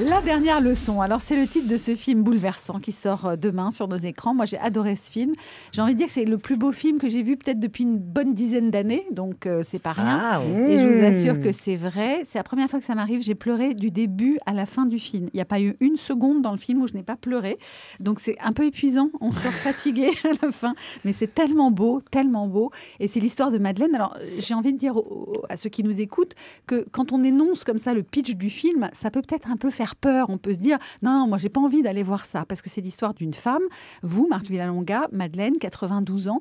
La dernière leçon. Alors, c'est le titre de ce film bouleversant qui sort demain sur nos écrans. Moi, j'ai adoré ce film. J'ai envie de dire que c'est le plus beau film que j'ai vu peut-être depuis une bonne dizaine d'années. Donc, c'est pas rien. Et je vous assure que c'est vrai. C'est la première fois que ça m'arrive. J'ai pleuré du début à la fin du film. Il n'y a pas eu une seconde dans le film où je n'ai pas pleuré. Donc, c'est un peu épuisant. On sort fatigué à la fin. Mais c'est tellement beau, tellement beau. Et c'est l'histoire de Madeleine. Alors, j'ai envie de dire à ceux qui nous écoutent que quand on énonce comme ça le pitch du film, ça peut peut-être un peu faire peur. On peut se dire, non, moi, j'ai pas envie d'aller voir ça. Parce que c'est l'histoire d'une femme, vous, Marthe Villalonga, Madeleine, 92 ans,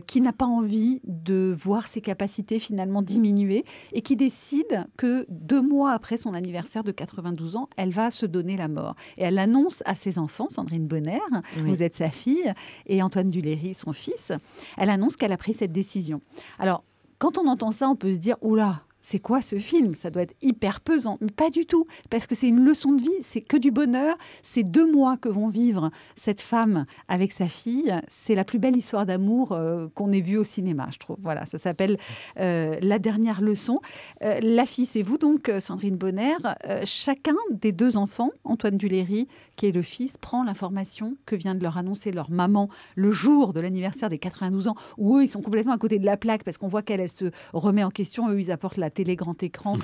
qui n'a pas envie de voir ses capacités finalement diminuer et qui décide que 2 mois après son anniversaire de 92 ans, elle va se donner la mort. Et elle annonce à ses enfants, Sandrine Bonner, vous êtes sa fille, et Antoine Duléry, son fils, elle annonce qu'elle a pris cette décision. Alors, quand on entend ça, on peut se dire, oula, c'est quoi ce film? Ça doit être hyper pesant. Mais pas du tout, parce que c'est une leçon de vie, c'est que du bonheur. C'est 2 mois que vont vivre cette femme avec sa fille. C'est la plus belle histoire d'amour qu'on ait vue au cinéma, je trouve. Voilà, ça s'appelle La dernière leçon. La fille, c'est vous donc, Sandrine Bonner. Chacun des 2 enfants, Antoine Duléry, qui est le fils, prend l'information que vient de leur annoncer leur maman le jour de l'anniversaire des 92 ans, où eux, ils sont complètement à côté de la plaque, parce qu'on voit qu'elle se remet en question. Eux, ils apportent la télé grand écran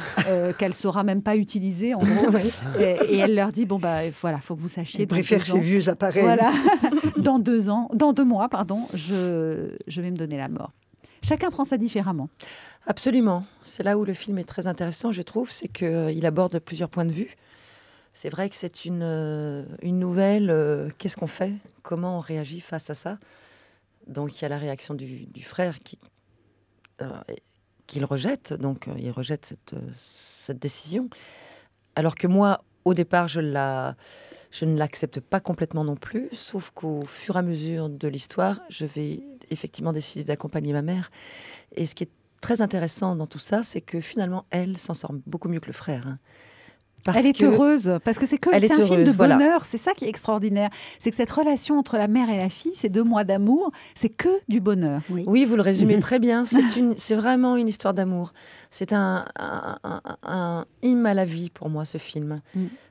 qu'elle saura même pas utiliser, en gros. Et elle leur dit, bon, bah, voilà, faut que vous sachiez. Elle préfère ces vieux appareils. Voilà. dans 2 mois, je vais me donner la mort. Chacun prend ça différemment. Absolument. C'est là où le film est très intéressant, je trouve, c'est qu'il aborde plusieurs points de vue. C'est vrai que c'est une nouvelle. Qu'est-ce qu'on fait? Comment on réagit face à ça? Donc, il y a la réaction du frère qu'il rejette. Donc, il rejette cette décision. Alors que moi, au départ, je ne l'accepte pas complètement non plus. Sauf qu'au fur et à mesure de l'histoire, je vais effectivement décider d'accompagner ma mère. Et ce qui est très intéressant dans tout ça, c'est que finalement, elle s'en sort beaucoup mieux que le frère. Elle est heureuse, parce que c'est un film de bonheur, voilà. C'est ça qui est extraordinaire. C'est que cette relation entre la mère et la fille, ces 2 mois d'amour, c'est que du bonheur. Oui, vous le résumez très bien. C'est vraiment une histoire d'amour. C'est un hymne à la vie pour moi, ce film.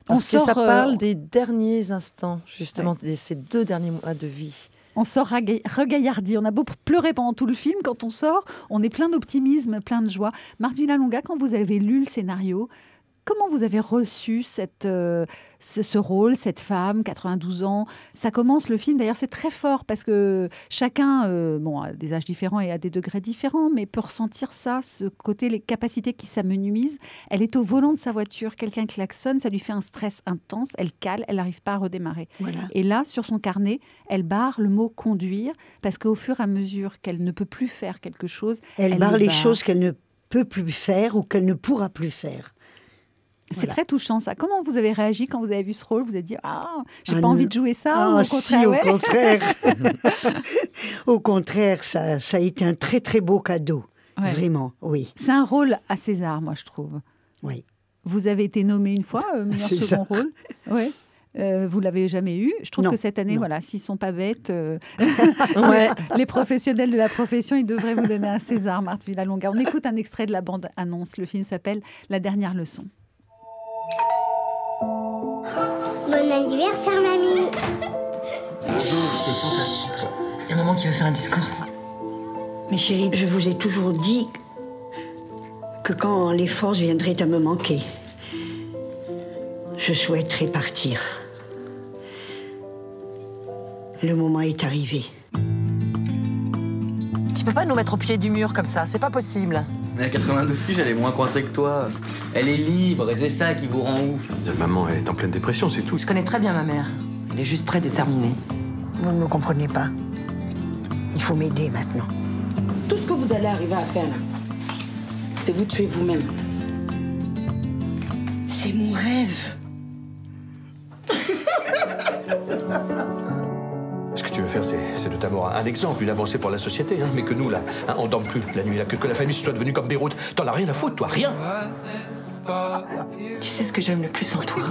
Parce que ça parle des derniers instants, justement, de ces 2 derniers mois de vie. On sort regaillardi. On a beau pleurer pendant tout le film. Quand on sort, on est plein d'optimisme, plein de joie. Marthe Villalonga, quand vous avez lu le scénario, comment vous avez reçu ce rôle, cette femme, 92 ans? Ça commence le film, d'ailleurs c'est très fort parce que chacun a des âges différents et à des degrés différents, mais peut ressentir ça, ce côté, les capacités qui s'amenuisent. Elle est au volant de sa voiture, quelqu'un klaxonne, ça lui fait un stress intense, elle cale, elle n'arrive pas à redémarrer. Voilà. Et là, sur son carnet, elle barre le mot « conduire » parce qu'au fur et à mesure qu'elle ne peut plus faire quelque chose... Elle barre les choses qu'elle ne peut plus faire ou qu'elle ne pourra plus faire. C'est très touchant, ça. Comment vous avez réagi quand vous avez vu ce rôle? Vous avez dit, j'ai pas envie de jouer ça? Ou au contraire, au contraire. Au contraire, ça a été un très, très beau cadeau. Ouais. Vraiment, oui. C'est un rôle à César, moi, je trouve. Oui. Vous avez été nommé une fois, meilleur second rôle. Oui. Vous l'avez jamais eu. Je trouve que cette année, voilà, s'ils sont pas bêtes, les professionnels de la profession, ils devraient vous donner un César, Marthe Villalonga. On écoute un extrait de la bande-annonce. Le film s'appelle La dernière leçon. Bon anniversaire, mamie. Il y a maman qui veut faire un discours. Mais chérie, je vous ai toujours dit que quand les forces viendraient à me manquer, je souhaiterais partir. Le moment est arrivé. Tu peux pas nous mettre au pied du mur comme ça, c'est pas possible. Mais à 92 piges, elle est moins coincée que toi. Elle est libre et c'est ça qui vous rend ouf. Maman est en pleine dépression, c'est tout. Je connais très bien ma mère. Elle est juste très déterminée. Vous ne me comprenez pas. Il faut m'aider maintenant. Tout ce que vous allez arriver à faire là, c'est vous tuer vous-même. C'est mon rêve. Ce que tu veux faire, c'est de t'avoir un exemple, une avancée pour la société, hein, mais que nous, là, hein, on dorme plus la nuit, là, que la famille soit devenue comme Beyrouth. T'en as rien à foutre, toi, rien. Tu sais ce que j'aime le plus en toi?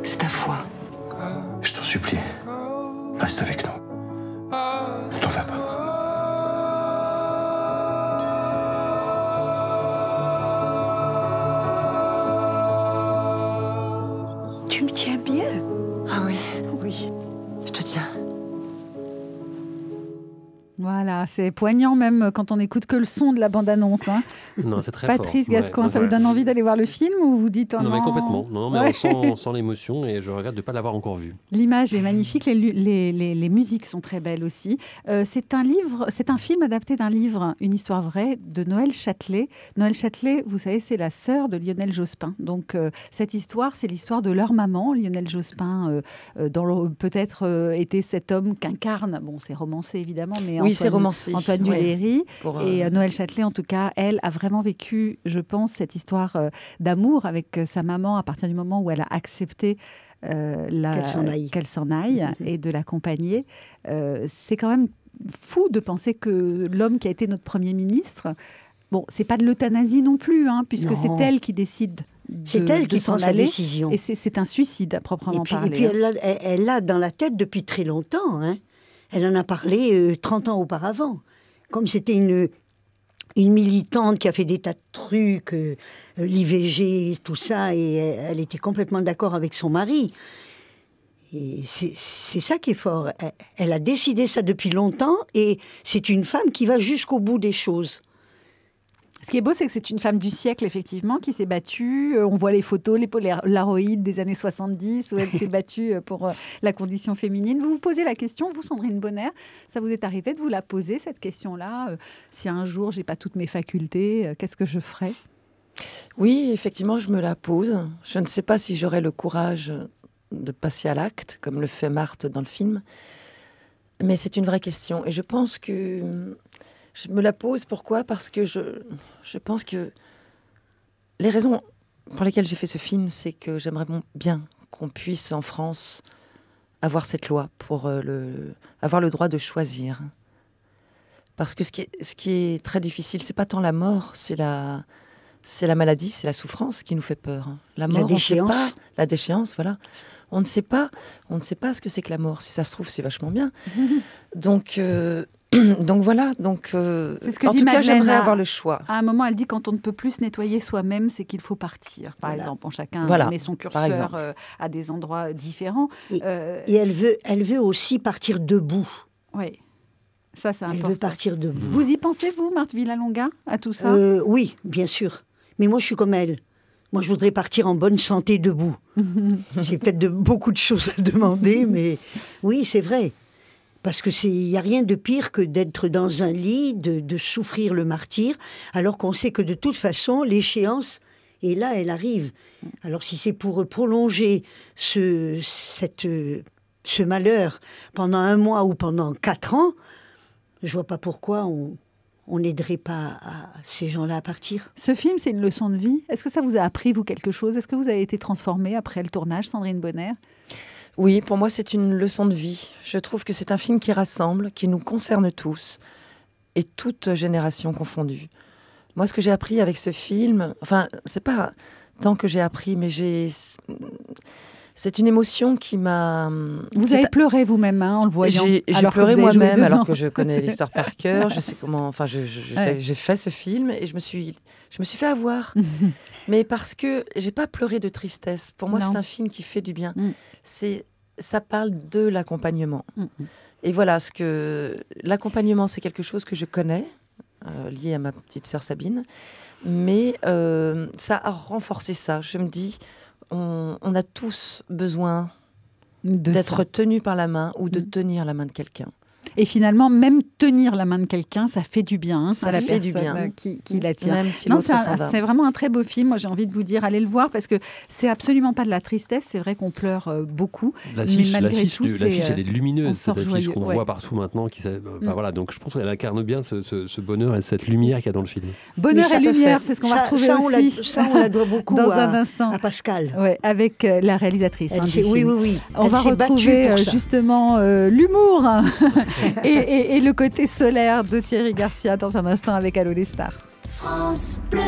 C'est ta foi. Je t'en supplie, reste avec nous. Ne t'en vas pas. Tu me tiens bien. Ah oui, Oui. je te tiens. Voilà, c'est poignant même quand on n'écoute que le son de la bande-annonce. Hein. Non, c'est très Patrice fort. Gascoigne, Ouais, ça vous donne envie d'aller voir le film ou vous dites Non, mais complètement. Non, mais Ouais. on sent l'émotion et je regrette de ne pas l'avoir encore vu. L'image est magnifique, les musiques sont très belles aussi. C'est un film adapté d'un livre, Une histoire vraie, de Noël Châtelet. Noël Châtelet, vous savez, c'est la sœur de Lionel Jospin. Donc cette histoire, c'est l'histoire de leur maman. Lionel Jospin, peut-être était cet homme qu'incarne, bon, c'est romancé évidemment, mais Oui, c'est romancé. Antoine Duléry. Pour, Et Noël Châtelet, en tout cas, elle a vraiment vécu, je pense, cette histoire d'amour avec sa maman à partir du moment où elle a accepté qu'elle s'en aille et de l'accompagner. C'est quand même fou de penser que l'homme qui a été notre Premier ministre, bon, c'est pas de l'euthanasie non plus, hein, puisque c'est elle qui décide. C'est elle qui prend sa décision. Et c'est un suicide à proprement parler. Et puis elle l'a dans la tête depuis très longtemps. Hein. Elle en a parlé 30 ans auparavant. Comme c'était une militante qui a fait des tas de trucs, l'IVG, tout ça, et elle était complètement d'accord avec son mari. Et c'est ça qui est fort. Elle a décidé ça depuis longtemps, et c'est une femme qui va jusqu'au bout des choses. Ce qui est beau, c'est que c'est une femme du siècle, effectivement, qui s'est battue. On voit les photos, les polaroïdes des années 70, où elle s'est battue pour la condition féminine. Vous vous posez la question, vous, Sandrine Bonnaire, ça vous est arrivé de vous la poser, cette question-là si un jour, j'ai pas toutes mes facultés, qu'est-ce que je ferais ? Oui, effectivement, je me la pose. Je ne sais pas si j'aurai le courage de passer à l'acte, comme le fait Marthe dans le film. Mais c'est une vraie question. Et je pense que... Je me la pose, pourquoi ? Parce que je pense que les raisons pour lesquelles j'ai fait ce film, c'est que j'aimerais bien qu'on puisse, en France, avoir cette loi pour avoir le droit de choisir. Parce que ce qui est très difficile, c'est pas tant la mort, c'est la maladie, c'est la souffrance qui nous fait peur. La mort, la déchéance. On ne sait pas, la déchéance, voilà. On ne sait pas ce que c'est que la mort. Si ça se trouve, c'est vachement bien. Donc voilà, c'est ce que en dit tout cas, Madeleine, j'aimerais avoir le choix. À un moment, elle dit quand on ne peut plus se nettoyer soi-même, c'est qu'il faut partir. Par exemple, chacun met son curseur à des endroits différents. Et elle veut aussi partir debout. Oui, ça c'est important. Elle veut partir debout. Vous y pensez, vous, Marthe Villalonga, à tout ça ? Oui, bien sûr. Mais moi, je suis comme elle. Moi, je voudrais partir en bonne santé debout. J'ai peut-être beaucoup de choses à demander, mais oui, c'est vrai. Parce qu'il n'y a rien de pire que d'être dans un lit, de souffrir le martyre, alors qu'on sait que de toute façon, l'échéance est là, elle arrive. Alors si c'est pour prolonger ce malheur pendant 1 mois ou pendant 4 ans, je ne vois pas pourquoi on n'aiderait pas ces gens-là à partir. Ce film, c'est une leçon de vie. Est-ce que ça vous a appris, vous, quelque chose ? Est-ce que vous avez été transformée après le tournage, Sandrine Bonnaire ? Oui, pour moi, c'est une leçon de vie. Je trouve que c'est un film qui rassemble, qui nous concerne tous, et toutes générations confondues. Moi, ce que j'ai appris avec ce film, enfin, c'est pas tant que j'ai appris, mais c'est une émotion qui m'a... Vous avez pleuré vous-même, hein, en le voyant. J'ai pleuré moi-même, alors que je connais l'histoire par cœur. Je sais comment... Enfin, j'ai fait ce film et je me suis fait avoir. Mais parce que j'ai pas pleuré de tristesse. Pour moi, c'est un film qui fait du bien. Ça parle de l'accompagnement. Et voilà, l'accompagnement, c'est quelque chose que je connais, lié à ma petite sœur Sabine. Mais ça a renforcé ça. Je me dis... On a tous besoin d'être tenus par la main ou de tenir la main de quelqu'un. Et finalement, même tenir la main de quelqu'un, ça fait du bien à la fait personne du bien. Qui la tient. Même si l'autre s'en va. C'est vraiment un très beau film. Moi, j'ai envie de vous dire, allez le voir parce que c'est absolument pas de la tristesse. C'est vrai qu'on pleure beaucoup. L'affiche, mais malgré tout, elle est lumineuse, cette affiche qu'on voit partout maintenant. Voilà, donc je pense qu'elle incarne bien ce bonheur et cette lumière qu'il y a dans le film. Bonheur et lumière, c'est ce qu'on va retrouver aussi. Ça, on la doit beaucoup dans un instant. À Pascal. Ouais, avec la réalisatrice. Oui. On va retrouver justement l'humour et le côté solaire de Thierry Garcia dans un instant avec Allô les stars. France Bleu.